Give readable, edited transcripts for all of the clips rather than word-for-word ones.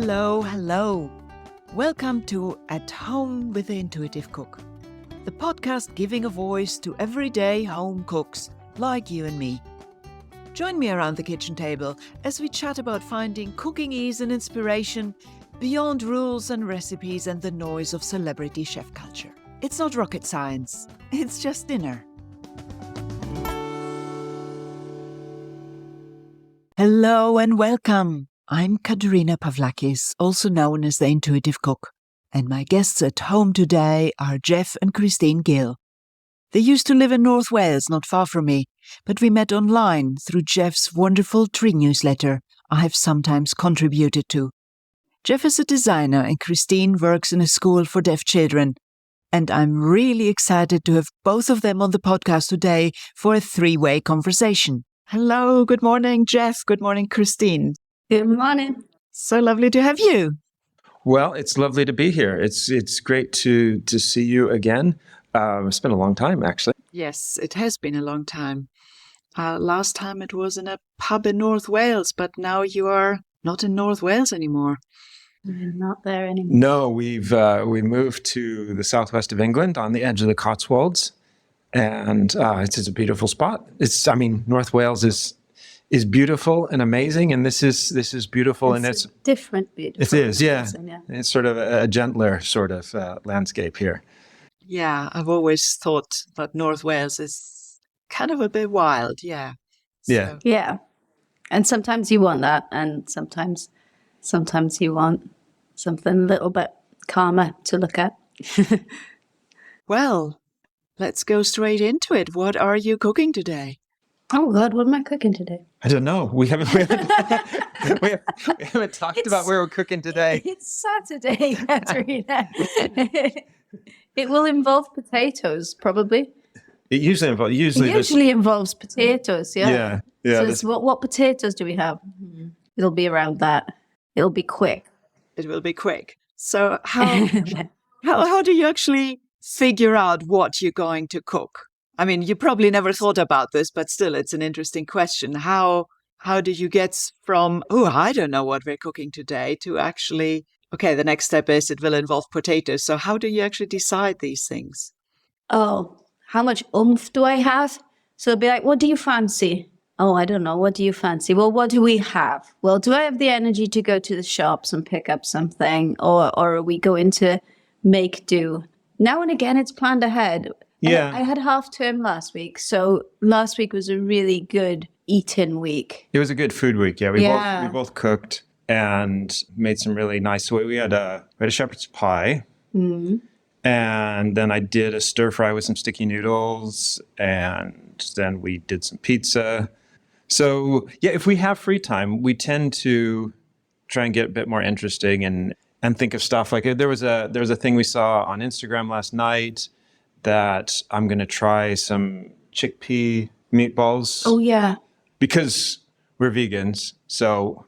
Hello, hello. Welcome to At Home with the Intuitive Cook, the podcast giving a voice to everyday home cooks like you and me. Join me around the kitchen table as we chat about finding cooking ease and inspiration beyond rules and recipes and the noise of celebrity chef culture. It's not rocket science, it's just dinner. Hello and welcome. I'm KATERINA Pavlakis, also known as the Intuitive Cook, and my guests at home today are Jeff and Christine Gill. They used to live in North Wales, not far from me, but we met online through Jeff's wonderful tree newsletter I have sometimes contributed to. Jeff is a designer and Christine works in a school for deaf children, and I'm really excited to have both of them on the podcast today for a three-way conversation. Hello, good morning, Jeff. Good morning, Christine. Good morning. So lovely to have you. Well, it's lovely to be here. It's great to see you again. It's been a long time, actually. Yes, it has been a long time. Last time it was in a pub in North Wales, but now you are not in North Wales anymore. We're not there anymore. No, we moved to the southwest of England on the edge of the Cotswolds, and it's a beautiful spot. North Wales is beautiful and amazing, and this is beautiful, and it's different beautiful. It is, yeah. It's sort of a gentler sort of landscape here. Yeah, I've always thought that North Wales is kind of a bit wild, yeah. Yeah. Yeah. And sometimes you want that, and sometimes you want something a little bit calmer to look at. Well, let's go straight into it. What are you cooking today? Oh God, what am I cooking today? I don't know. We haven't talked about where we're cooking today. It's Saturday, Katerina. It will involve potatoes, probably. It usually involves potatoes, yeah. Yeah. So what potatoes do we have? It'll be around that. It'll be quick. It will be quick. So how do you actually figure out what you're going to cook? I mean, you probably never thought about this, but still, it's an interesting question. How do you get from, I don't know what we're cooking today, to actually, okay, the next step is it will involve potatoes. So how do you actually decide these things? Oh, how much oomph do I have? So it'll be like, what do you fancy? Oh, I don't know. What do you fancy? Well, what do we have? Well, do I have the energy to go to the shops and pick up something? Or are we going to make do? Now and again, it's planned ahead. Yeah. I had half term last week. So last week was a really good eating week. It was a good food week. Yeah. We both cooked and made some really nice. So we had a shepherd's pie. Mm-hmm. And then I did a stir fry with some sticky noodles. And then we did some pizza. So yeah, if we have free time, we tend to try and get a bit more interesting and think of stuff. Like there was a thing we saw on Instagram last night that I'm going to try some chickpea meatballs. Oh, yeah. Because we're vegans, so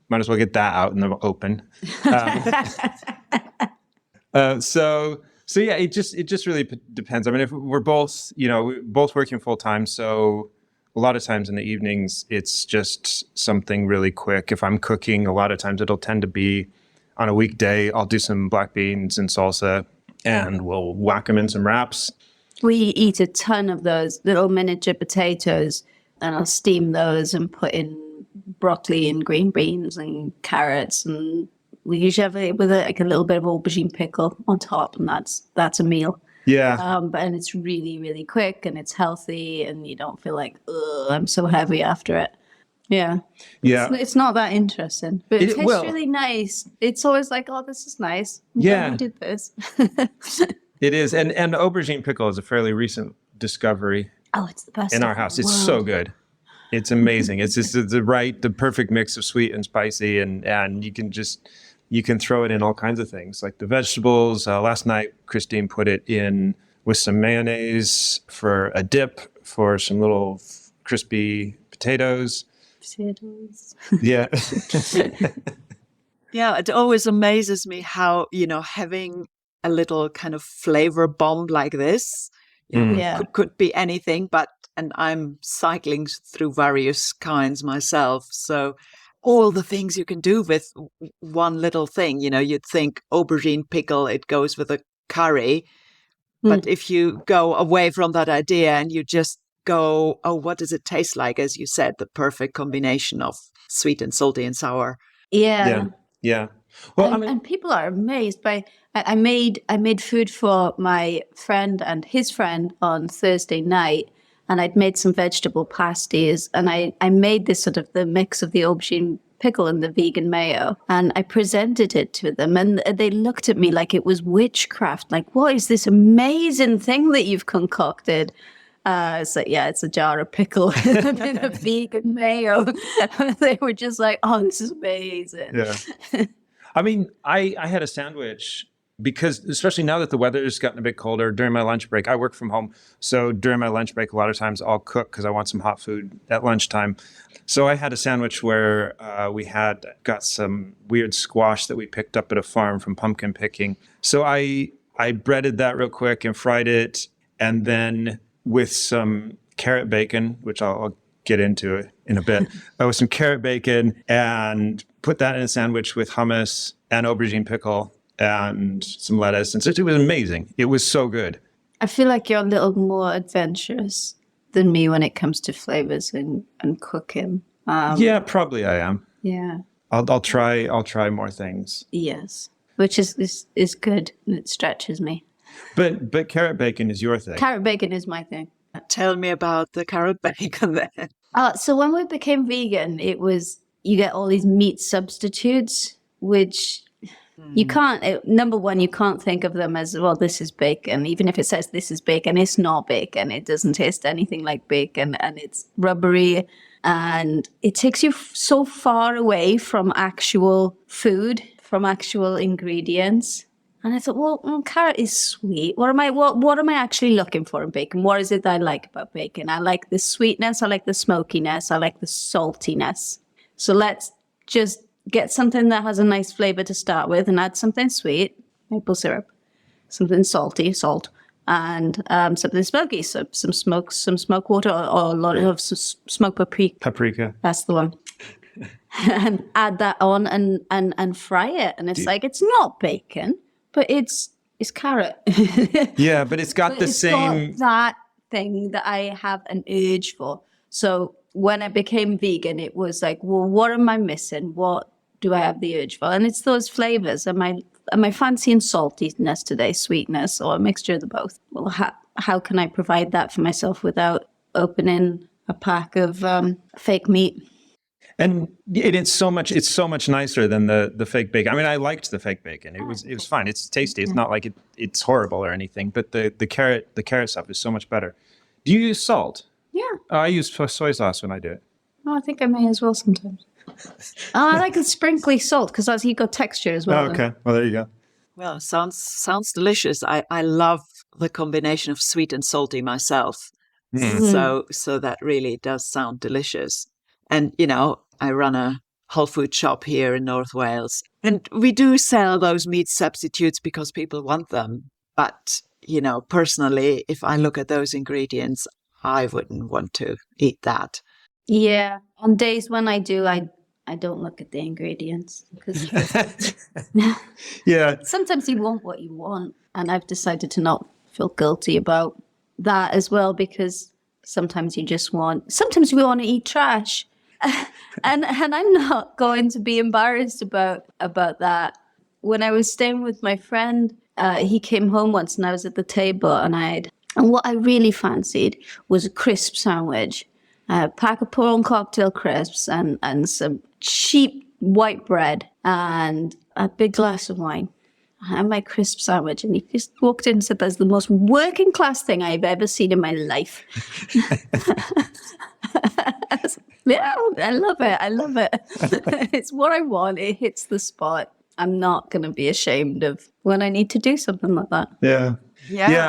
might as well get that out in the open. So yeah, it just really depends. I mean, if we're both working full time, so a lot of times in the evenings, it's just something really quick. If I'm cooking, a lot of times it'll tend to be on a weekday, I'll do some black beans and salsa, and we'll whack them in some wraps. We eat a ton of those little miniature potatoes, and I'll steam those and put in broccoli and green beans and carrots, and we usually have it with a little bit of aubergine pickle on top, and that's a meal. Yeah. And it's really, really quick, and it's healthy, and you don't feel like, I'm so heavy after it. Yeah. Yeah. It's not that interesting, but it tastes really nice. It's always like, oh, this is nice. I'm glad we did this. It is. And aubergine pickle is a fairly recent discovery. Oh, it's the best in our house. It's so good. It's amazing. It's just the perfect mix of sweet and spicy, and you can throw it in all kinds of things, like the vegetables. Last night, Christine put it in with some mayonnaise for a dip for some little crispy potatoes. Yeah. Yeah, it always amazes me how, having a little kind of flavor bomb like this could be anything, and I'm cycling through various kinds myself. So all the things you can do with one little thing. You know, you'd think aubergine pickle, it goes with a curry. But if you go away from that idea and you just go, oh, what does it taste like? As you said, the perfect combination of sweet and salty and sour. Yeah. Well, and people are amazed by. I made food for my friend and his friend on Thursday night, and I'd made some vegetable pasties, and I made this sort of the mix of the aubergine pickle and the vegan mayo, and I presented it to them, and they looked at me like it was witchcraft. Like, what is this amazing thing that you've concocted? So yeah, it's a jar of pickle and a bit of vegan mayo. They were just like, "Oh, this is amazing." Yeah. I mean, I had a sandwich because, especially now that the weather has gotten a bit colder, during my lunch break, I work from home. So during my lunch break, a lot of times I'll cook because I want some hot food at lunchtime. So I had a sandwich where we had got some weird squash that we picked up at a farm from pumpkin picking. So I breaded that real quick and fried it, and then with some carrot bacon, which I'll get into it in a bit, with some carrot bacon, and put that in a sandwich with hummus and aubergine pickle and some lettuce. And so it was amazing. It was so good. I feel like you're a little more adventurous than me when it comes to flavors and cooking. Yeah, probably I am. Yeah. I'll try more things. Yes. Which is good, and it stretches me. But carrot bacon is your thing. Carrot bacon is my thing. Tell me about the carrot bacon then. So when we became vegan, it was, you get all these meat substitutes, which you can't, number one, you can't think of them as, well, this is bacon. Even if it says this is bacon, it's not bacon. It doesn't taste anything like bacon, and it's rubbery, and it takes you so far away from actual food, from actual ingredients. And I thought, well, carrot is sweet. What am I actually looking for in bacon? What is it that I like about bacon? I like the sweetness. I like the smokiness. I like the saltiness. So let's just get something that has a nice flavor to start with, and add something sweet, maple syrup, something salty, salt, and something smoky, so some smoke water, or a lot of smoked paprika. Paprika. That's the one. And add that on and fry it. And it's like, it's not bacon, but it's carrot. Yeah, but it's got It's got that thing that I have an urge for. So when I became vegan, it was like, well, what am I missing? What do I have the urge for? And it's those flavors. Am I fancying saltiness today, sweetness, or a mixture of the both? Well, how can I provide that for myself without opening a pack of fake meat? And it's so much nicer than the fake bacon. I mean, I liked the fake bacon. It was fine. It's tasty. It's not like it's horrible or anything. But the carrot stuff is so much better. Do you use salt? Yeah. I use soy sauce when I do it. Oh, I think I may as well sometimes. I like the sprinkly salt because you've got texture as well. Oh, okay. Well, there you go. Well, sounds delicious. I love the combination of sweet and salty myself. So that really does sound delicious. And, you know, I run a whole food shop here in North Wales, and we do sell those meat substitutes because people want them. But, you know, personally, if I look at those ingredients, I wouldn't want to eat that. Yeah. On days when I do, I don't look at the ingredients. Because Yeah. sometimes you want what you want. And I've decided to not feel guilty about that as well, because sometimes we want to eat trash. and I'm not going to be embarrassed about that. When I was staying with my friend, he came home once and I was at the table, and what I really fancied was a crisp sandwich, a pack of prawn cocktail crisps, and some cheap white bread and a big glass of wine. I had my crisp sandwich, and he just walked in and said, "That's the most working class thing I've ever seen in my life." Yeah, I love it. It's what I want. It hits the spot. I'm not going to be ashamed of when I need to do something like that. Yeah.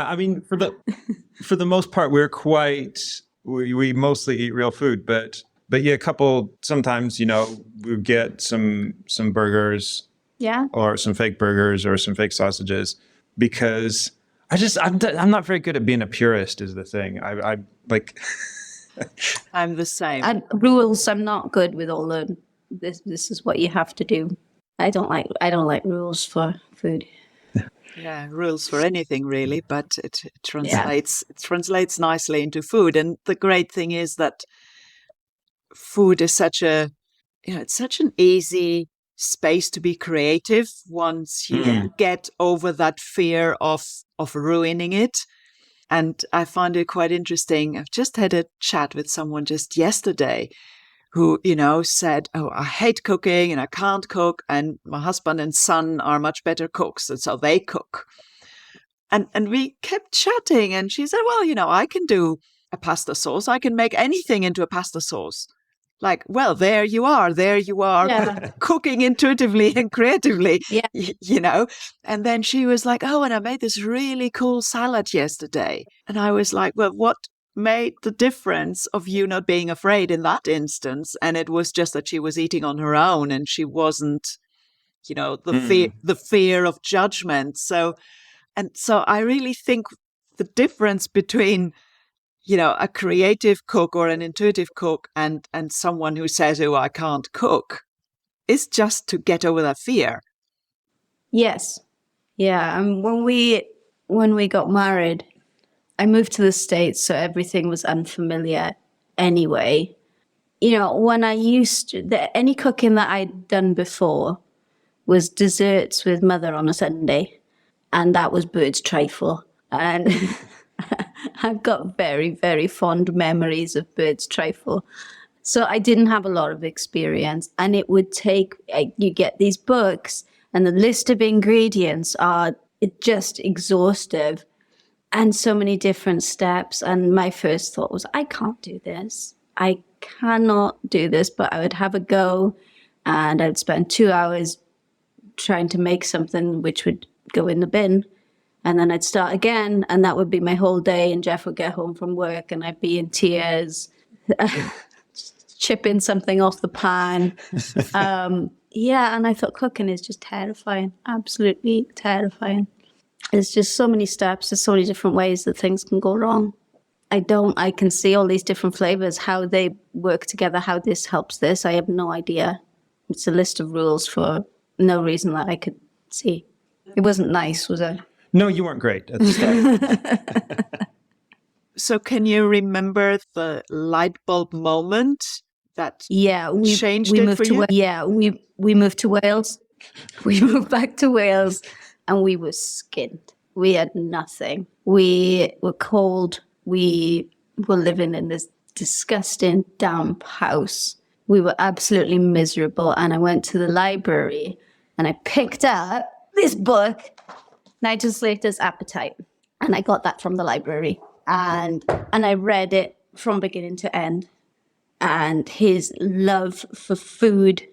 I mean, for the most part, we mostly eat real food, but yeah, sometimes, you know, we get some burgers, or some fake burgers or some fake sausages, because I'm not very good at being a purist is the thing. I like. I'm the same. And rules, I'm not good with all the this is what you have to do. I don't like rules for food. Yeah, rules for anything really, but it translates nicely into food. And the great thing is that food is it's such an easy space to be creative once you get over that fear of ruining it. And I found it quite interesting. I've just had a chat with someone just yesterday who, said, "Oh, I hate cooking and I can't cook. And my husband and son are much better cooks. And so they cook." And we kept chatting and she said, "Well, I can do a pasta sauce. I can make anything into a pasta sauce." Like, well, there you are cooking intuitively and creatively, And then she was like, "Oh, and I made this really cool salad yesterday." And I was like, well, what made the difference of you not being afraid in that instance? And it was just that she was eating on her own and she wasn't, the fear of judgment. So I really think the difference between a creative cook or an intuitive cook and someone who says, "Oh, I can't cook," is just to get over that fear. Yes. Yeah. And when we got married, I moved to the States, so everything was unfamiliar anyway. When I any cooking that I'd done before was desserts with mother on a Sunday, and that was bird's trifle. And I've got very, very fond memories of bird's trifle. So I didn't have a lot of experience, and it would take, you get these books and the list of ingredients are just exhaustive and so many different steps. And my first thought was, I can't do this. I cannot do this, but I would have a go and I'd spend 2 hours trying to make something which would go in the bin. And then I'd start again, and that would be my whole day. And Jeff would get home from work, and I'd be in tears, chipping something off the pan. And I thought cooking is just terrifying, absolutely terrifying. There's just so many steps. There's so many different ways that things can go wrong. I can see all these different flavors, how they work together, how this helps this. I have no idea. It's a list of rules for no reason that I could see. It wasn't nice, was it? No, you weren't great at the start. So can you remember the light bulb moment that changed it for you? We moved to Wales. We moved back to Wales and we were skint. We had nothing. We were cold. We were living in this disgusting, damp house. We were absolutely miserable. And I went to the library and I picked up this book, Nigel Slater's Appetite. And I got that from the library. And I read it from beginning to end. And his love for food,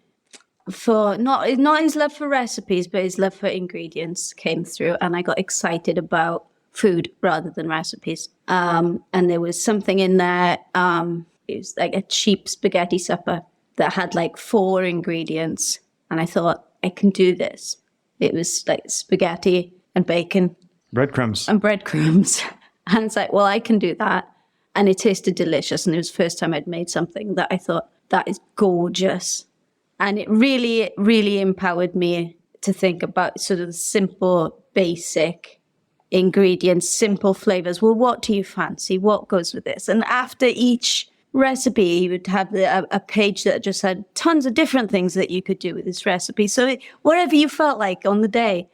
for not his love for recipes, but his love for ingredients came through. And I got excited about food rather than recipes. And there was something in there, it was like a cheap spaghetti supper that had like 4 ingredients. And I thought, I can do this. It was like spaghetti and bacon. Breadcrumbs. And breadcrumbs. And it's like, well, I can do that. And it tasted delicious. And it was the first time I'd made something that I thought, that is gorgeous. And it really, really empowered me to think about sort of the simple, basic ingredients, simple flavors. Well, what do you fancy? What goes with this? And after each recipe, you would have a page that just had tons of different things that you could do with this recipe. So whatever you felt like on the day.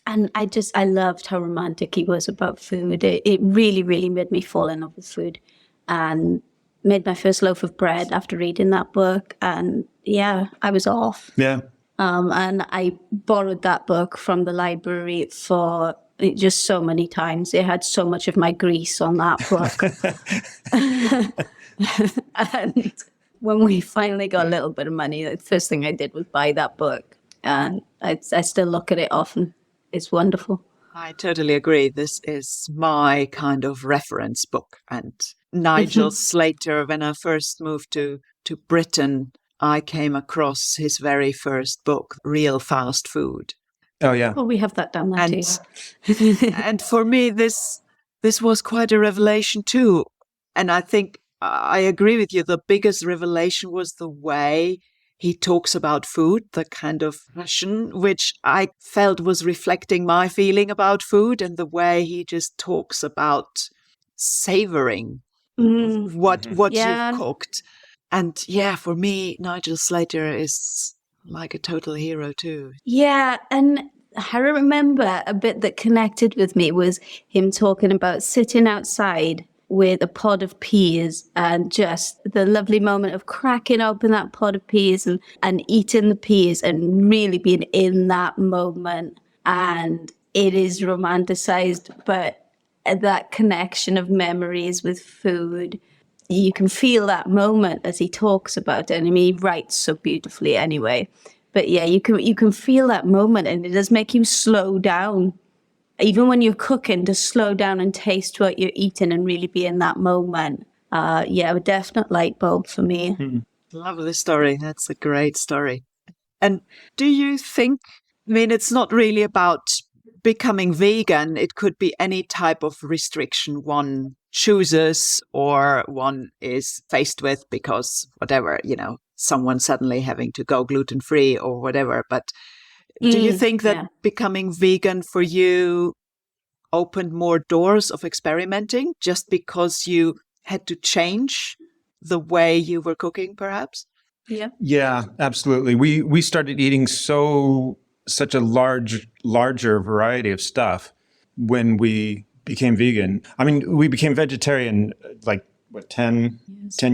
And I loved how romantic he was about food. It really, really made me fall in love with food, and made my first loaf of bread after reading that book. And yeah, I was off. Yeah. And I borrowed that book from the library for just so many times. It had so much of my grease on that book. And when we finally got a little bit of money, the first thing I did was buy that book. And I still look at it often. It's wonderful. I totally agree. This is my kind of reference book. And Nigel Slater, when I first moved to Britain, I came across his very first book, Real Fast Food. Oh, yeah. Well, we have that down there too. And for me, this was quite a revelation too. And I think I agree with you. The biggest revelation was the way he talks about food, the kind of passion, which I felt was reflecting my feeling about food, and the way he just talks about savoring what you've cooked. And yeah, for me, Nigel Slater is like a total hero too. Yeah, and I remember a bit that connected with me was him talking about sitting outside with a pod of peas and just the lovely moment of cracking open that pod of peas and eating the peas and really being in that moment. And it is romanticized, but that connection of memories with food, you can feel that moment as he talks about it. And I mean, he writes so beautifully anyway. But yeah, you can feel that moment, and it does make you slow down. Even when you're cooking, to slow down and taste what you're eating and really be in that moment. Yeah, a definite light bulb for me. Lovely story. That's a great story. And do you think, I mean, it's not really about becoming vegan. It could be any type of restriction one chooses or one is faced with because whatever, someone suddenly having to go gluten-free or whatever. But do you think that becoming vegan for you opened more doors of experimenting just because you had to change the way you were cooking, perhaps? Yeah, absolutely. We started eating such a larger variety of stuff when we became vegan. I mean, we became vegetarian 10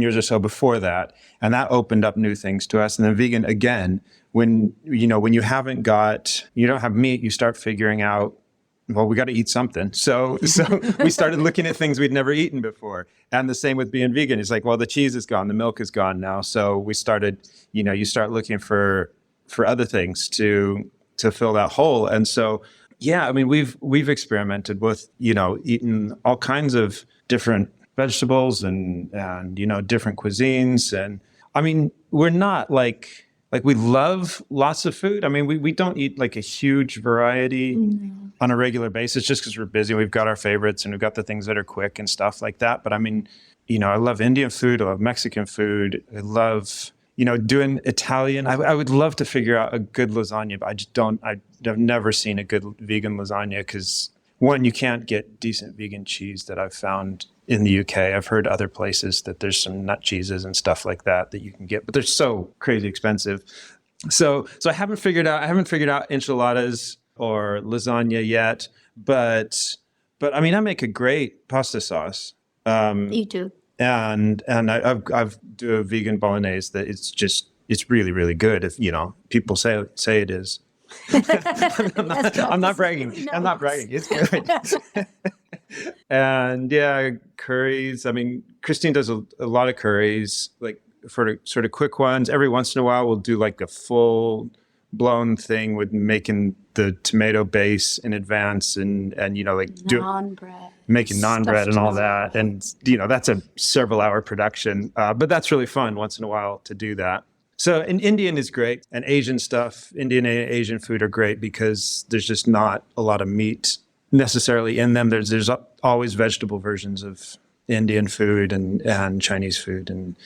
years or so before that. And that opened up new things to us. And then vegan again, when you don't have meat, you start figuring out, well, we got to eat something. So we started looking at things we'd never eaten before. And the same with being vegan. It's like, well, the cheese is gone, the milk is gone now. So we started, you start looking for other things to fill that hole. And so, yeah, I mean, we've experimented with, eating all kinds of different vegetables and different cuisines. And I mean, we're not like we love lots of food. I mean, we don't eat like a huge variety on a regular basis just because we're busy. We've got our favorites and we've got the things that are quick and stuff like that. But I mean, I love Indian food. I love Mexican food. I love, doing Italian. I would love to figure out a good lasagna, but I just don't. I've never seen a good vegan lasagna because, one, you can't get decent vegan cheese that I've found in the UK. I've heard other places that there's some nut cheeses and stuff like that you can get, but they're so crazy expensive. So I haven't figured out enchiladas or lasagna yet, but I mean, I make a great pasta sauce. You do. And I've do a vegan bolognese that it's really, really good. If people say it is. I'm not bragging. No. I'm not bragging. It's good. And yeah, curries. I mean, Christine does a lot of curries, like for sort of quick ones. Every once in a while, we'll do like a full blown thing with making the tomato base in advance and making naan bread and all that. And, that's a several hour production. But that's really fun once in a while to do that. So and Indian is great, and Asian stuff, Indian and Asian food are great because there's just not a lot of meat necessarily in them. There's always vegetable versions of Indian food and Chinese food and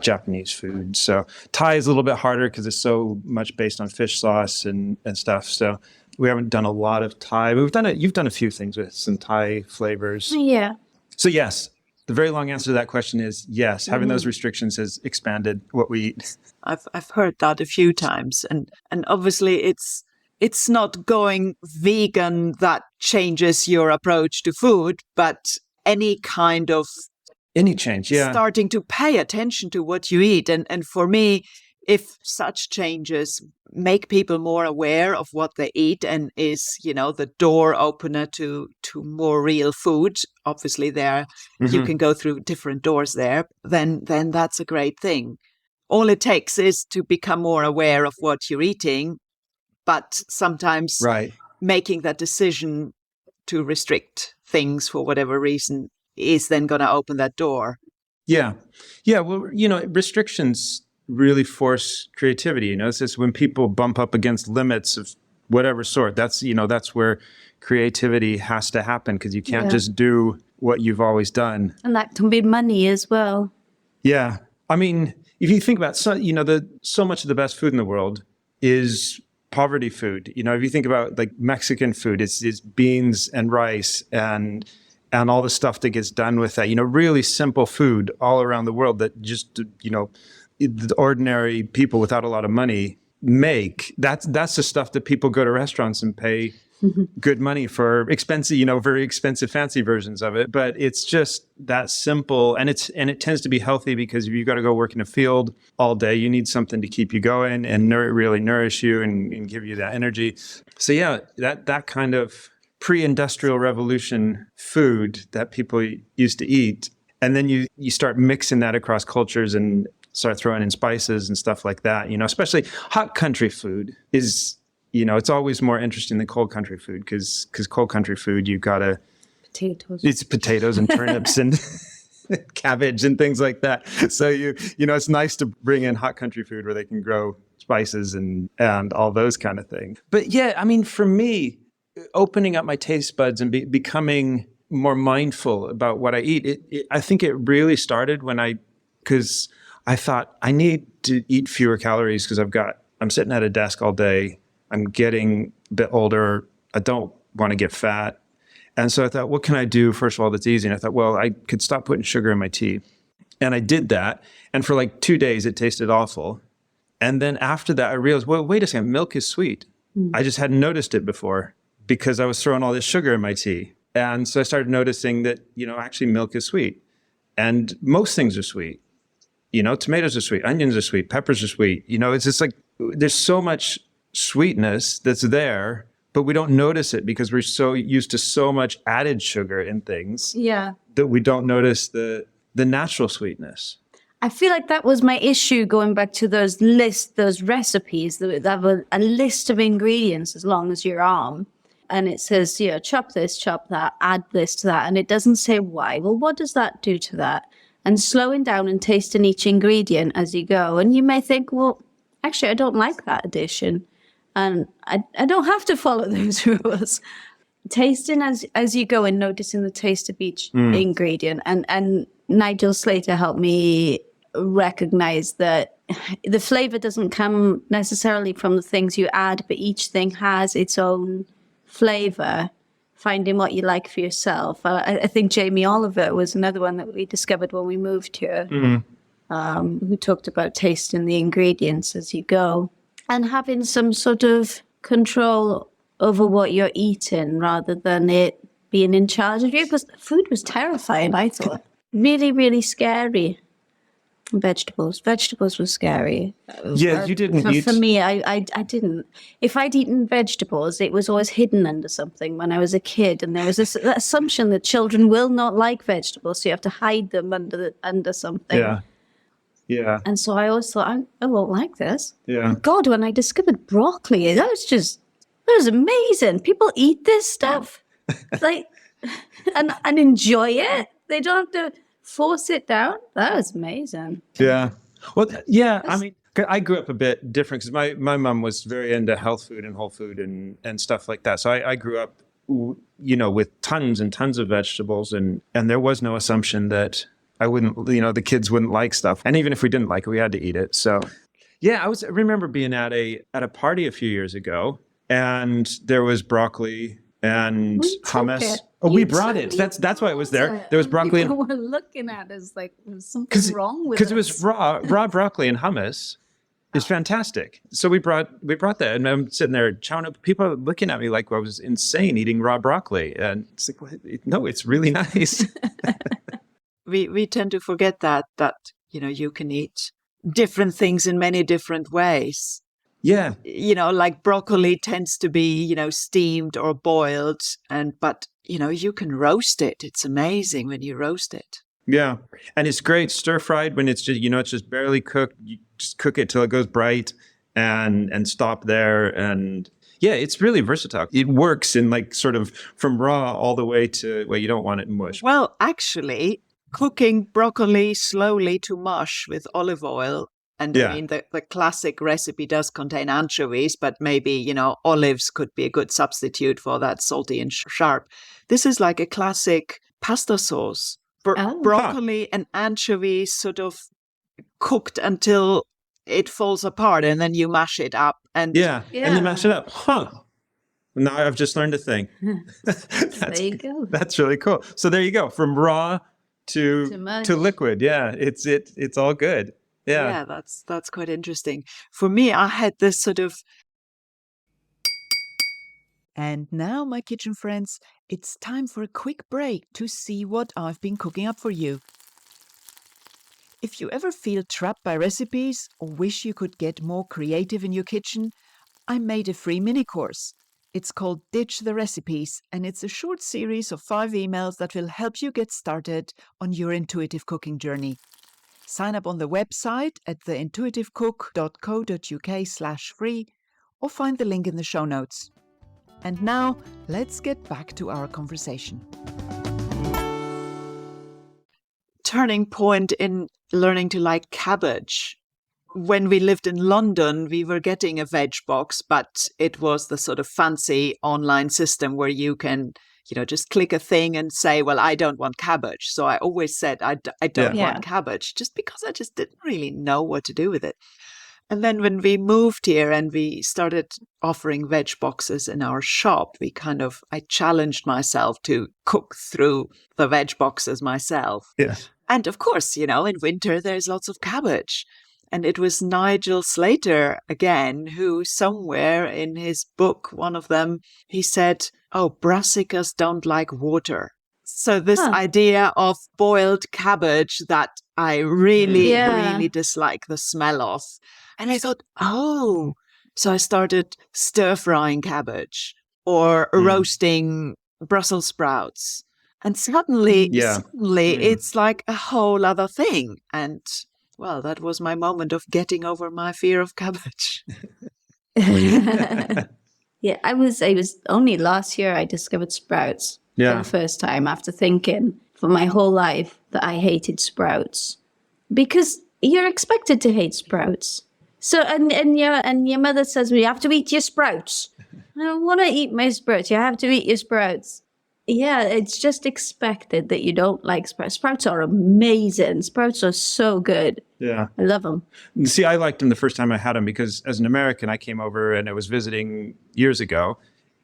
Japanese food. So Thai is a little bit harder because it's so much based on fish sauce and stuff. So we haven't done a lot of Thai. You've done a few things with some Thai flavors. Yeah. So yes. The very long answer to that question is yes. Having those restrictions has expanded what we eat. I've heard that a few times, and obviously it's not going vegan that changes your approach to food, but any change, starting to pay attention to what you eat, and for me, if such changes make people more aware of what they eat and is, the door opener to more real food, obviously you can go through different doors there, then that's a great thing. All it takes is to become more aware of what you're eating, but sometimes making that decision to restrict things for whatever reason is then going to open that door. Yeah. Yeah. Well, restrictions really force creativity. It's just when people bump up against limits of whatever sort, that's where creativity has to happen because you can't just do what you've always done. And that can be money as well. Yeah. I mean, if you think about so much of the best food in the world is poverty food. If you think about like Mexican food, it's beans and rice and all the stuff that gets done with that. Really simple food all around the world that just the ordinary people without a lot of money make. That's the stuff that people go to restaurants and pay good money for expensive, very expensive fancy versions of it. But it's just that simple, and it tends to be healthy, because if you got to go work in a field all day, you need something to keep you going and really nourish you and give you that energy. So yeah, that kind of pre-industrial revolution food that people used to eat, and then you start mixing that across cultures and start throwing in spices and stuff like that. Especially hot country food is, it's always more interesting than cold country food, because cold country food, you gotta potatoes. It's potatoes and turnips and cabbage and things like that. So it's nice to bring in hot country food where they can grow spices and all those kind of things. But yeah, I mean, for me, opening up my taste buds and becoming more mindful about what I eat, I think it really started because I thought I need to eat fewer calories, because I'm sitting at a desk all day. I'm getting a bit older. I don't want to get fat. And so I thought, what can I do, first of all, that's easy? And I thought, well, I could stop putting sugar in my tea. And I did that. And for like 2 days, it tasted awful. And then after that, I realized, well, wait a second, milk is sweet. I just hadn't noticed it before because I was throwing all this sugar in my tea. And so I started noticing that, actually milk is sweet. And most things are sweet. Tomatoes are sweet, onions are sweet, peppers are sweet. It's just like there's so much sweetness that's there, but we don't notice it because we're so used to so much added sugar in things that we don't notice the natural sweetness. I feel like that was my issue going back to those recipes that were a list of ingredients as long as your arm. And it says, chop this, chop that, add this to that. And it doesn't say why. Well, what does that do to that? And slowing down and tasting each ingredient as you go. And you may think, well, actually, I don't like that addition. And I don't have to follow those rules. Tasting as you go and noticing the taste of each ingredient. And Nigel Slater helped me recognize that the flavor doesn't come necessarily from the things you add, but each thing has its own flavor. Finding what you like for yourself. I think Jamie Oliver was another one that we discovered when we moved here, who talked about tasting the ingredients as you go and having some sort of control over what you're eating rather than it being in charge of you. Because food was terrifying, I thought. Really, really scary. Vegetables were scary. Yeah, you didn't eat. For me, I didn't. If I'd eaten vegetables, it was always hidden under something when I was a kid, and there was this assumption that children will not like vegetables, so you have to hide them under something. Yeah. And so I always thought, I won't like this. Yeah. God, when I discovered broccoli, that was amazing. People eat this stuff, and enjoy it. They don't have to force it down. That was amazing. Yeah. Well, yeah. I mean, I grew up a bit different because my mom was very into health food and whole food and stuff like that. So I grew up, with tons and tons of vegetables, and there was no assumption that I wouldn't, the kids wouldn't like stuff. And even if we didn't like it, we had to eat it. So yeah, I remember being at a party a few years ago, and there was broccoli and hummus. Oh, we brought it. That's why it was there. There was broccoli. People were looking at us like there's something wrong with it. Because it was raw broccoli and hummus. It's fantastic. So we brought that, and I'm sitting there chowing up. People are looking at me like I was insane eating raw broccoli, and it's like, no, it's really nice. We tend to forget that you can eat different things in many different ways. Yeah. Like broccoli tends to be, steamed or boiled, but you can roast it. It's amazing when you roast it. Yeah. And it's great stir fried when it's just, it's just barely cooked. You just cook it till it goes bright and stop there. And yeah, it's really versatile. It works in like sort of from raw all the way to where you don't want it mush. Well, actually, cooking broccoli slowly to mush with olive oil. And I mean, the classic recipe does contain anchovies, but maybe, olives could be a good substitute for that salty and sharp. This is like a classic pasta sauce. Broccoli and anchovies sort of cooked until it falls apart and then you mash it up. And and then mash it up. Huh. Now I've just learned a thing. There you go. That's really cool. So there you go. From raw to liquid. Yeah, it's all good. Yeah, that's quite interesting. For me, I had this sort of. And now, my kitchen friends, it's time for a quick break to see what I've been cooking up for you. If you ever feel trapped by recipes or wish you could get more creative in your kitchen, I made a free mini course. It's called Ditch the Recipes, and it's a short series of 5 emails that will help you get started on your intuitive cooking journey. Sign up on the website at theintuitivecook.co.uk/free or find the link in the show notes. And now, let's get back to our conversation. Turning point in learning to like cabbage. When we lived in London, we were getting a veg box, but it was the sort of fancy online system where you can, just click a thing and say, well, I don't want cabbage. So I always said I don't want cabbage, just because I just didn't really know what to do with it. And then when we moved here and we started offering veg boxes in our shop, I challenged myself to cook through the veg boxes myself. Yeah. And of course, in winter, there's lots of cabbage. And it was Nigel Slater again, who somewhere in his book, one of them, he said, brassicas don't like water. So this idea of boiled cabbage that I really, really dislike the smell of. And I thought, so I started stir-frying cabbage or roasting Brussels sprouts. And suddenly it's like a whole other thing. And well, that was my moment of getting over my fear of cabbage. Yeah, I was only last year I discovered sprouts for the first time after thinking for my whole life that I hated sprouts. Because you're expected to hate sprouts. So and your mother says, well, you have to eat your sprouts. I don't want to eat my sprouts. You have to eat your sprouts. Yeah, it's just expected that you don't like sprouts. Sprouts are amazing. Sprouts are so good. Yeah. I love them. See, I liked them the first time I had them because as an American, I came over and I was visiting years ago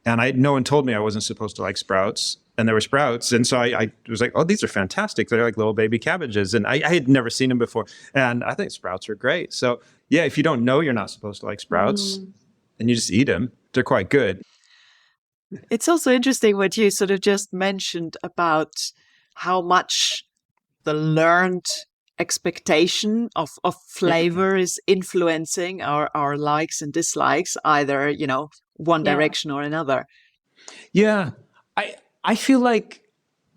and no one told me I wasn't supposed to like sprouts. And there were sprouts. And so I was like, these are fantastic. They're like little baby cabbages. And I had never seen them before. And I think sprouts are great. So yeah, if you don't know you're not supposed to like sprouts and you just eat them, they're quite good. It's also interesting what you sort of just mentioned about how much the learned expectation of flavor is influencing our likes and dislikes, either, one direction or another. Yeah. I feel like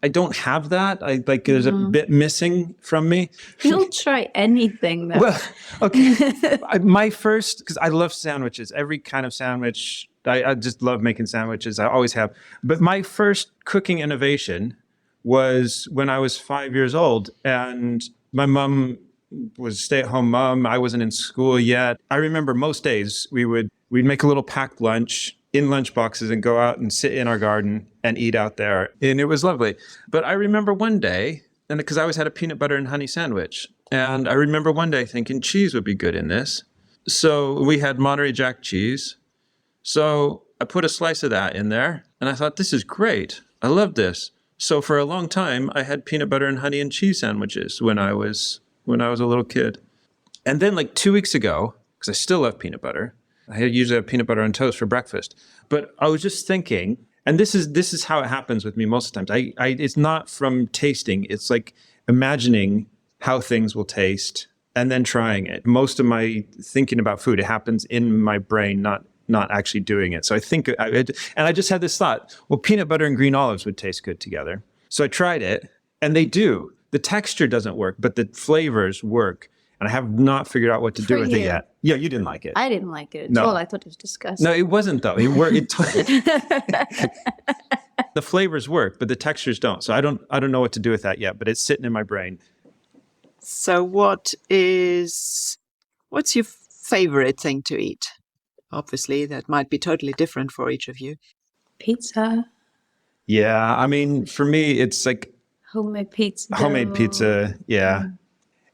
I don't have that. There's a bit missing from me. You'll try anything though. Well, okay. Because I love sandwiches, every kind of sandwich. I just love making sandwiches. I always have. But my first cooking innovation was when I was 5 years old and my mom was a stay-at-home mom. I wasn't in school yet. I remember most days we'd make a little packed lunch in lunch boxes and go out and sit in our garden and eat out there. And it was lovely. But I remember one day, and because I always had a peanut butter and honey sandwich, and I remember one day thinking cheese would be good in this. So we had Monterey Jack cheese. So I put a slice of that in there and I thought, this is great. I love this. So for a long time, I had peanut butter and honey and cheese sandwiches when I was a little kid. And then like 2 weeks ago, because I still love peanut butter, I usually have peanut butter on toast for breakfast. But I was just thinking, and this is how it happens with me most of the times. It's not from tasting. It's like imagining how things will taste and then trying it. Most of my thinking about food, it happens in my brain, not actually doing it. So I think, and I just had this thought, well, peanut butter and green olives would taste good together. So I tried it, and they do. The texture doesn't work, but the flavors work. And I have not figured out what to do with it yet. Yeah, you didn't like it. I didn't like it at all. I thought it was disgusting. No, it wasn't though. It worked. The flavors work, but the textures don't. So I don't know what to do with that yet, but it's sitting in my brain. So what's your favorite thing to eat? Obviously, that might be totally different for each of you. Pizza. Yeah, I mean, for me, it's like homemade pizza. Homemade pizza, yeah.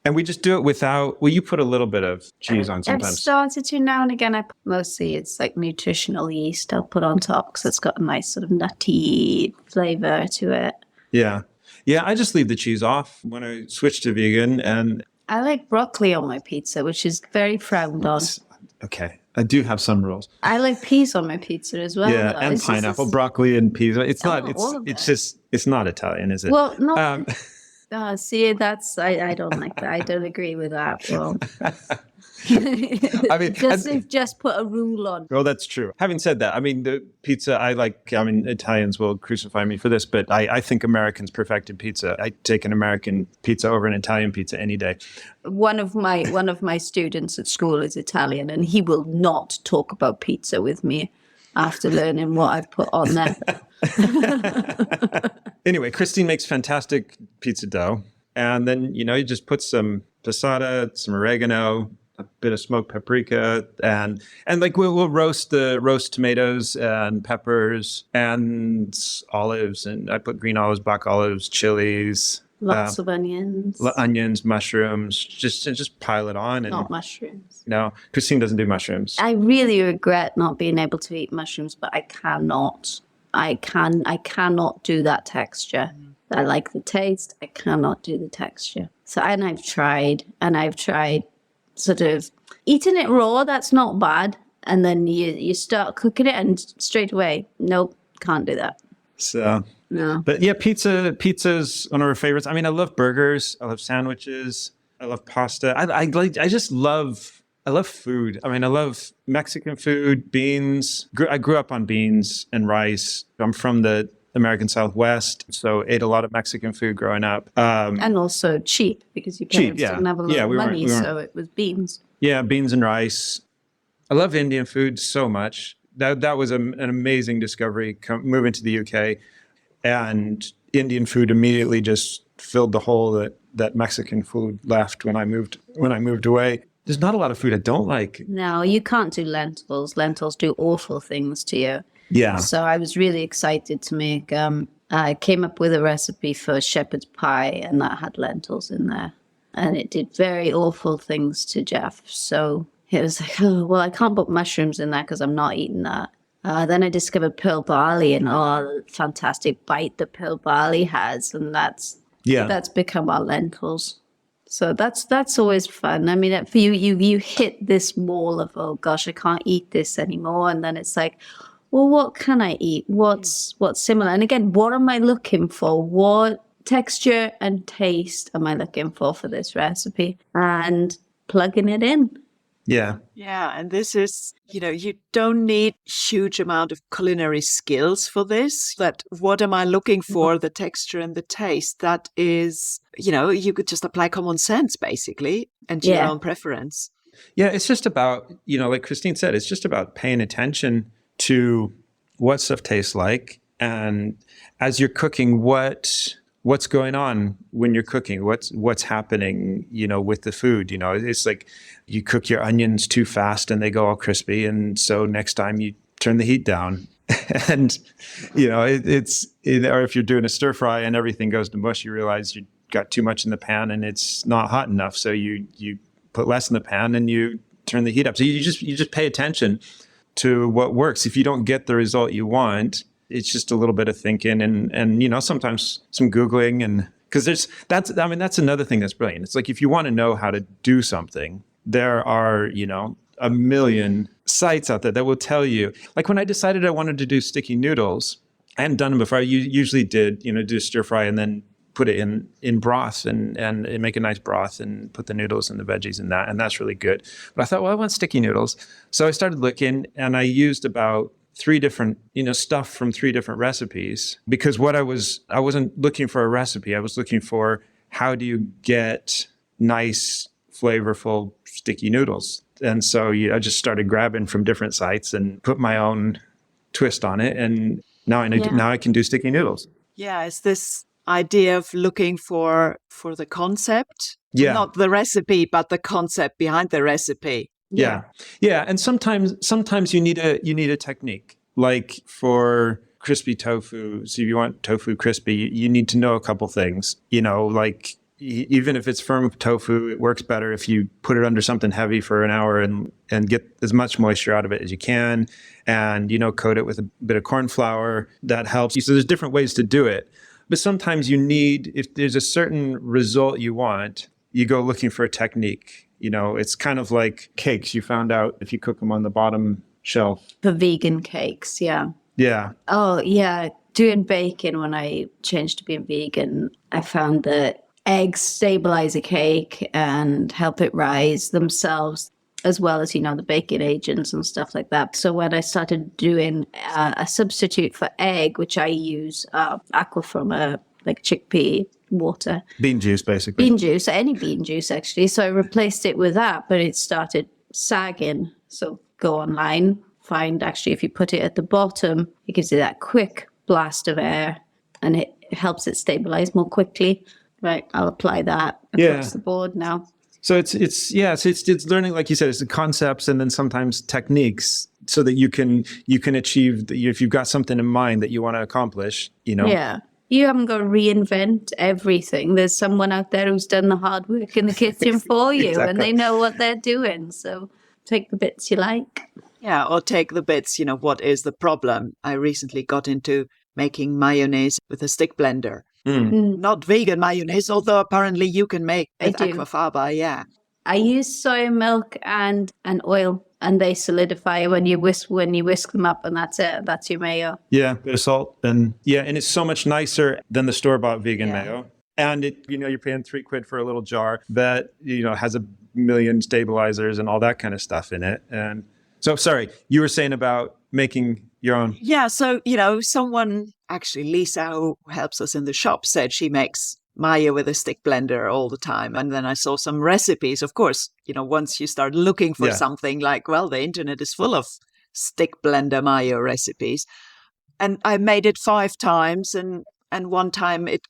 And we just do it without, well, you put a little bit of cheese on I've sometimes. started to now and again. Mostly it's like nutritional yeast I'll put on top because it's got a nice sort of nutty flavor to it. Yeah. Yeah, I just leave the cheese off when I switch to vegan. And I like broccoli on my pizza, which is very frowned on. okay, I do have some rules. I like peas on my pizza as well. Yeah, though. and pineapple, broccoli, and peas. It's not. all of It's it. just. It's not Italian, is it? Well, no. See, I don't like that. I don't agree with that. Well, I mean, just put a rule on. well, that's true. Having said that, I mean, the pizza Italians will crucify me for this, but I think Americans perfected pizza. I take an American pizza over an Italian pizza any day. One of my students at school is Italian, and he will not talk about pizza with me after learning what I've put on there. Anyway, Christine makes fantastic pizza dough. And then, you just put some passata, some oregano, a bit of smoked paprika, and like we'll roast tomatoes and peppers and olives. And I put green olives, black olives, chilies. Lots of onions. Onions, mushrooms, just pile it on. And Not mushrooms. No, Christine doesn't do mushrooms. I really regret not being able to eat mushrooms, but I cannot. I cannot do that texture. I like the taste. I cannot do the texture. So, and I've tried sort of eating it raw. That's not bad. And then you start cooking it and straight away, nope, can't do that. So, no. But yeah, pizza's one of our favorites. I mean, I love burgers. I love sandwiches. I love pasta. I love food. I mean, I love Mexican food, beans. I grew up on beans and rice. I'm from the American Southwest, so ate a lot of Mexican food growing up. And also cheap, because your parents didn't have a lot of money, so it was beans. Yeah, beans and rice. I love Indian food so much. That was an amazing discovery moving to the UK. And Indian food immediately just filled the hole that Mexican food left when I moved away. There's not a lot of food I don't like. No, you can't do lentils. Lentils do awful things to you. Yeah. So I was really excited to make, I came up with a recipe for shepherd's pie, and that had lentils in there. And it did very awful things to Jeff. So it was like, oh, well, I can't put mushrooms in there because I'm not eating that. Then I discovered pearl barley, and the fantastic bite that pearl barley has. And that's become our lentils. So that's always fun. I mean, for you hit this wall of, oh gosh, I can't eat this anymore. And then it's like, well, what can I eat? What's similar? And again, what am I looking for? What texture and taste am I looking for this recipe? And plugging it in. Yeah. Yeah. And this is, you don't need huge amount of culinary skills for this. But what am I looking for? The texture and the taste. That is, you could just apply common sense, basically, and your own preference. Yeah. It's just about, like Christine said, it's just about paying attention to what stuff tastes like. And as you're cooking, what's going on when you're cooking, what's happening, with the food. It's like you cook your onions too fast and they go all crispy. And so next time you turn the heat down and, or if you're doing a stir fry and everything goes to mush, you realize you got too much in the pan and it's not hot enough. So you put less in the pan and you turn the heat up. So you just pay attention to what works. If you don't get the result you want, it's just a little bit of thinking and sometimes some Googling, and because that's another thing that's brilliant. It's like, if you want to know how to do something, there are, a million sites out there that will tell you. Like when I decided I wanted to do sticky noodles, I hadn't done them before. I usually did, do stir fry and then put it in broth and make a nice broth and put the noodles and the veggies in that. And that's really good. But I thought, well, I want sticky noodles. So I started looking and I used about 3 different, stuff from 3 different recipes, because I wasn't looking for a recipe. I was looking for, how do you get nice, flavorful, sticky noodles? And so I just started grabbing from different sites and put my own twist on it. And now I can do sticky noodles. Yeah. It's this idea of looking for the concept, not the recipe, but the concept behind the recipe. Yeah. And sometimes you need a technique, like for crispy tofu. So if you want tofu crispy, you need to know a couple things, like even if it's firm tofu, it works better if you put it under something heavy for an hour and get as much moisture out of it as you can. And, coat it with a bit of corn flour. That helps. So there's different ways to do it. But sometimes you need, if there's a certain result you want, you go looking for a technique. It's kind of like cakes. You found out if you cook them on the bottom shelf. For vegan cakes, yeah. Yeah. Oh, yeah. Doing bacon, when I changed to being vegan, I found that eggs stabilize a cake and help it rise themselves, as well as, the baking agents and stuff like that. So when I started doing a substitute for egg, which I use aquafaba, like chickpea water. Bean juice, basically. Bean juice, any bean juice, actually. So I replaced it with that, but it started sagging. So go online, find actually if you put it at the bottom, it gives you that quick blast of air and it helps it stabilize more quickly. Right, I'll apply that across the board now. So it's learning, like you said, it's the concepts and then sometimes techniques so that you can achieve if you've got something in mind that you want to accomplish, Yeah. You haven't got to reinvent everything. There's someone out there who's done the hard work in the kitchen for you Exactly. and they know what they're doing. So take the bits you like. Yeah, or take the bits, what is the problem? I recently got into making mayonnaise with a stick blender. Not vegan mayonnaise, although apparently you can make with aquafaba, yeah. I use soy milk and oil, and they solidify when you whisk them up, and that's it. That's your mayo. Yeah, bit of salt, and it's so much nicer than the store-bought vegan mayo. And it, you're paying £3 for a little jar that has a million stabilizers and all that kind of stuff in it. And so, sorry, you were saying about making your own. Yeah, so someone, actually Lisa, who helps us in the shop, said she makes mayo with a stick blender all the time. And then I saw some recipes. Of course, once you start looking for something like, the internet is full of stick blender mayo recipes. And I made it 5 times and one time it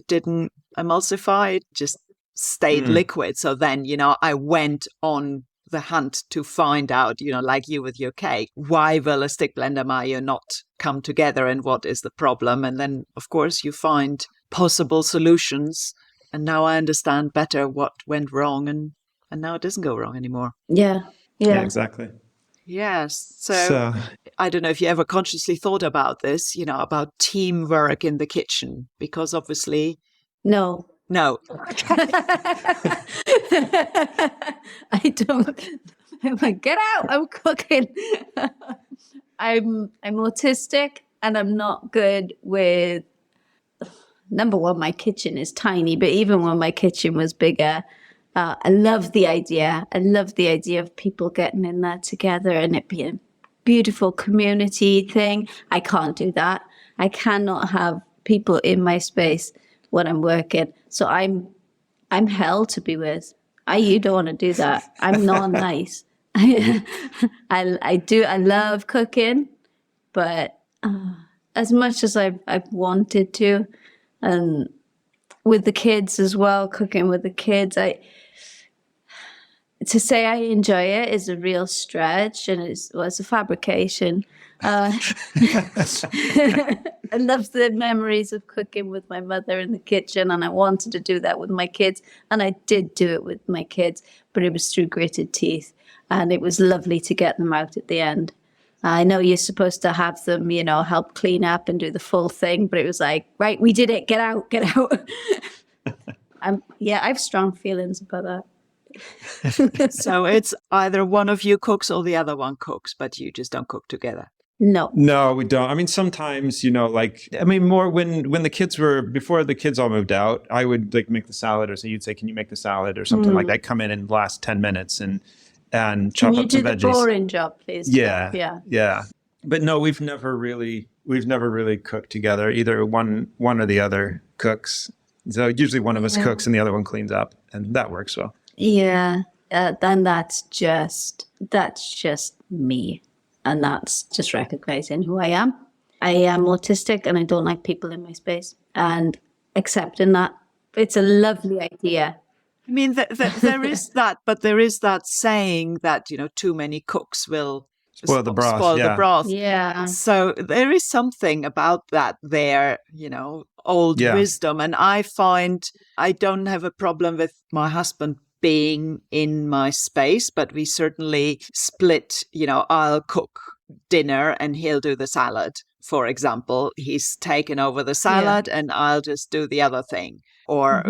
didn't emulsify, it just stayed liquid. So then, I went on the hunt to find out, like you with your cake, why will a stick blender mayo not come together and what is the problem? And then, of course, you find possible solutions. And now I understand better what went wrong and now it doesn't go wrong anymore. Yeah, exactly. Yes. So I don't know if you ever consciously thought about this, about teamwork in the kitchen, because obviously... No. I don't. I'm like, get out! I'm cooking. I'm autistic, and I'm not good with. Number one, my kitchen is tiny, but even when my kitchen was bigger, I love the idea. I love the idea of people getting in there together and it being a beautiful community thing. I can't do that. I cannot have people in my space when I'm working. So I'm hell to be with. You don't want to do that. I'm not nice. I love cooking, but as much as I've wanted to, and with the kids as well, cooking with the kids, to say I enjoy it is a real stretch, and it's a fabrication. I love the memories of cooking with my mother in the kitchen, and I wanted to do that with my kids, and I did do it with my kids, but it was through gritted teeth, and it was lovely to get them out at the end. I know you're supposed to have them, help clean up and do the full thing, but it was like, right, we did it, get out. I have strong feelings about that. So it's either one of you cooks or the other one cooks, but you just don't cook together. No, we don't. I mean, sometimes, more when the kids before the kids all moved out, I would make the salad, or so you'd say, can you make the salad or something like that? Come in and last 10 minutes and chop up some veggies. Can you do the boring job, please? Yeah. But no, we've never really cooked together. Either one or the other cooks. So usually one of us cooks and the other one cleans up, and that works well. Yeah. Then that's just me. And that's just recognizing who I am. I am autistic and I don't like people in my space. And accepting that, it's a lovely idea. I mean, there is that, but there is that saying that, too many cooks will spoil the broth. The broth. Yeah. So there is something about that there, old wisdom. And I find I don't have a problem with my husband being in my space, but we certainly split, I'll cook dinner and he'll do the salad. For example, he's taken over the salad and I'll just do the other thing. Or,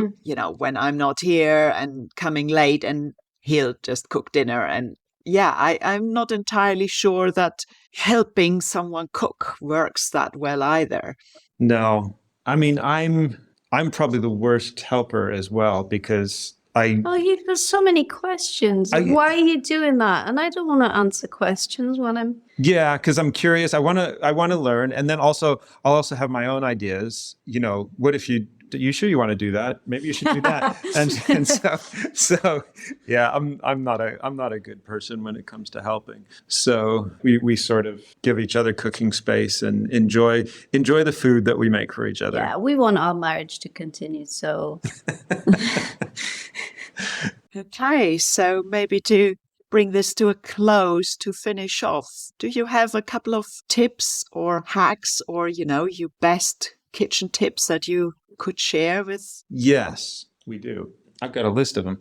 when I'm not here and coming late and he'll just cook dinner. And I'm not entirely sure that helping someone cook works that well either. No, I mean, I'm probably the worst helper as well because you've got so many questions. Why are you doing that? And I don't want to answer questions when I'm... Yeah, because I'm curious. I want to learn. And then also, I'll also have my own ideas. What if you sure you want to do that? Maybe you should do that. and so yeah, I'm not a good person when it comes to helping. So we sort of give each other cooking space and enjoy the food that we make for each other. Yeah, we want our marriage to continue. So okay, so maybe to bring this to a close, to finish off, do you have a couple of tips or hacks or your best kitchen tips that you could share with? Yes, we do. I've got a list of them.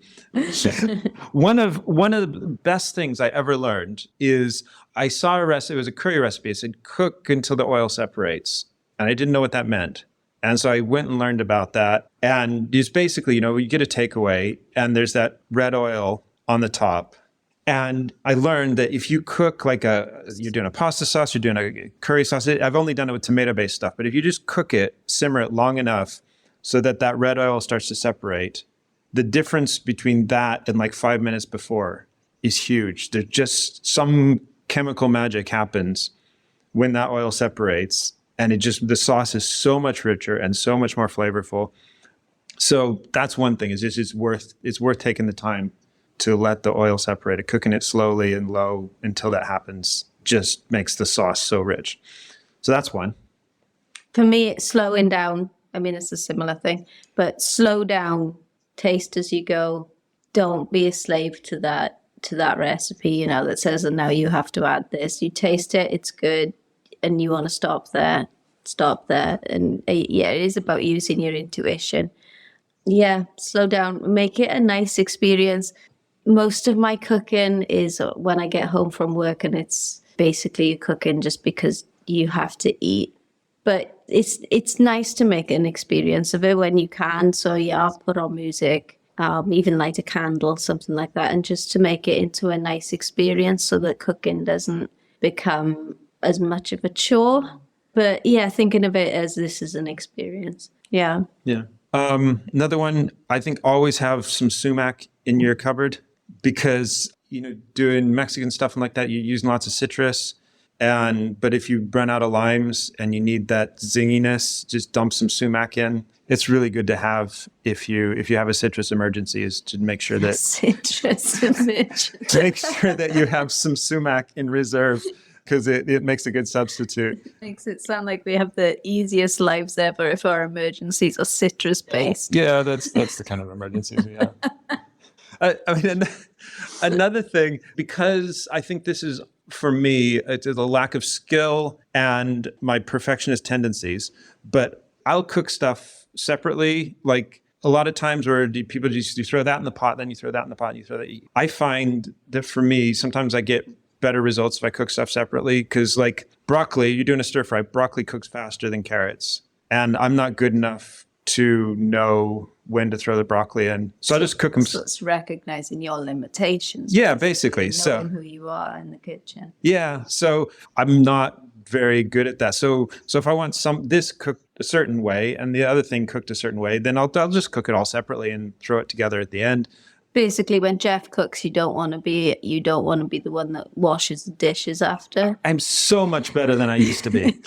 One of the best things I ever learned is I saw a recipe. It was a curry recipe. It said cook until the oil separates, and I didn't know what that meant. And so I went and learned about that. And it's basically, you get a takeaway, and there's that red oil on the top. And I learned that if you cook you're doing a pasta sauce, you're doing a curry sauce. I've only done it with tomato-based stuff, but if you just cook it, simmer it long enough so that red oil starts to separate, the difference between that and 5 minutes before is huge. There's just some chemical magic happens when that oil separates, and the sauce is so much richer and so much more flavorful. So that's one thing. It's worth taking the time to let the oil separate. Cooking it slowly and low until that happens just makes the sauce so rich. So that's one. For me, it's slowing down. I mean, it's a similar thing, but slow down, taste as you go. Don't be a slave to that recipe, that says, and now you have to add this. You taste it, it's good, and you want to stop there. And it is about using your intuition. Yeah, slow down, make it a nice experience. Most of my cooking is when I get home from work, and it's basically cooking just because you have to eat. But it's nice to make an experience of it when you can. So I'll put on music, even light a candle, something like that, and just to make it into a nice experience so that cooking doesn't become as much of a chore. But thinking of it as this is an experience. Yeah. Yeah. Another one, I think always have some sumac in your cupboard because, doing Mexican stuff and like that, you're using lots of citrus. But if you run out of limes and you need that zinginess, just dump some sumac in. It's really good to have if you have a citrus emergency, is to make sure that citrus emergency. Make sure that you have some sumac in reserve because it makes a good substitute. Makes it sound like we have the easiest lives ever if our emergencies are citrus based. Yeah, that's the kind of emergencies we have. Another thing, because I think this is, for me, it's a lack of skill and my perfectionist tendencies, but I'll cook stuff separately. Like a lot of times where people you throw that in the pot, then you throw that in the pot, and you throw that. I find that for me, sometimes I get better results if I cook stuff separately because broccoli, you're doing a stir fry, broccoli cooks faster than carrots. And I'm not good enough to know when to throw the broccoli in. So I just cook them. So it's recognizing your limitations. Yeah, basically. Knowing who you are in the kitchen. Yeah. So I'm not very good at that. So if I want this cooked a certain way and the other thing cooked a certain way, then I'll just cook it all separately and throw it together at the end. Basically, when Jeff cooks, you don't want to be the one that washes the dishes after. I'm so much better than I used to be.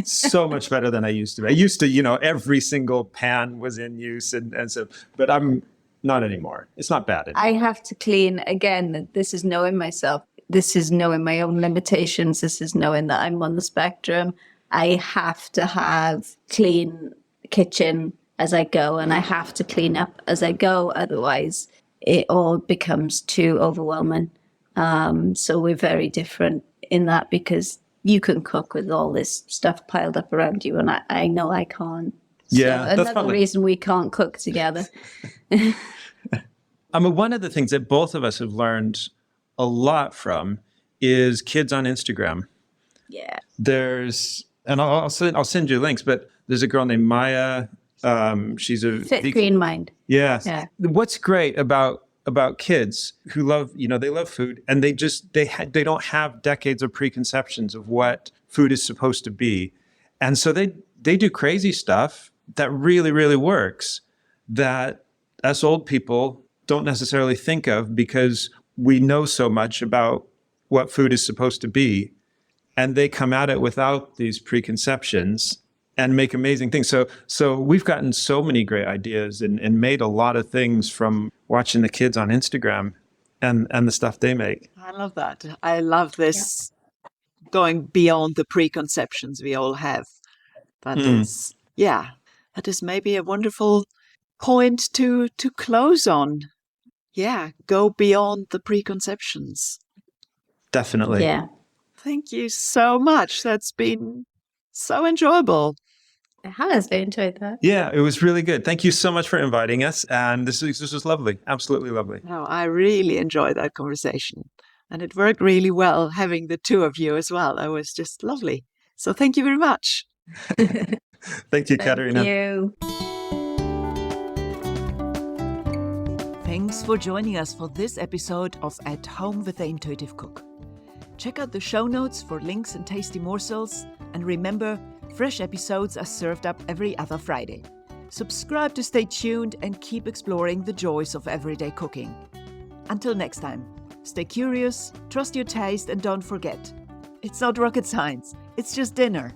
So much better than I used to be. I used to, every single pan was in use and so, but I'm not anymore. It's not bad anymore. I have to clean, again, this is knowing myself. This is knowing my own limitations. This is knowing that I'm on the spectrum. I have to have clean kitchen as I go, and I have to clean up as I go. Otherwise, it all becomes too overwhelming. So we're very different in that because you can cook with all this stuff piled up around you, and I know I can't. Yeah, So that's another probably reason we can't cook together. I mean, one of the things that both of us have learned a lot from is kids on Instagram. Yeah. And I'll send you links, but there's a girl named Maya. She's a Fit Green Mind. Yes. Yeah. What's great about kids who love, they love food, and they don't have decades of preconceptions of what food is supposed to be. And so they do crazy stuff that really, really works that us old people don't necessarily think of because we know so much about what food is supposed to be. And they come at it without these preconceptions and make amazing things. So we've gotten so many great ideas and made a lot of things from watching the kids on Instagram and the stuff they make. I love that. I love this going beyond the preconceptions we all have. That is maybe a wonderful point to close on. Yeah, go beyond the preconceptions. Definitely. Yeah. Thank you so much. That's been so enjoyable. It has. I enjoyed that. Yeah, it was really good. Thank you so much for inviting us. And this was lovely. Absolutely lovely. No, I really enjoyed that conversation. And it worked really well having the two of you as well. It was just lovely. So thank you very much. Thank you, KATERINA. Thank you. Thanks for joining us for this episode of At Home with the Intuitive Cook. Check out the show notes for links and tasty morsels. And remember, fresh episodes are served up every other Friday. Subscribe to stay tuned and keep exploring the joys of everyday cooking. Until next time, stay curious, trust your taste, and don't forget, it's not rocket science, it's just dinner.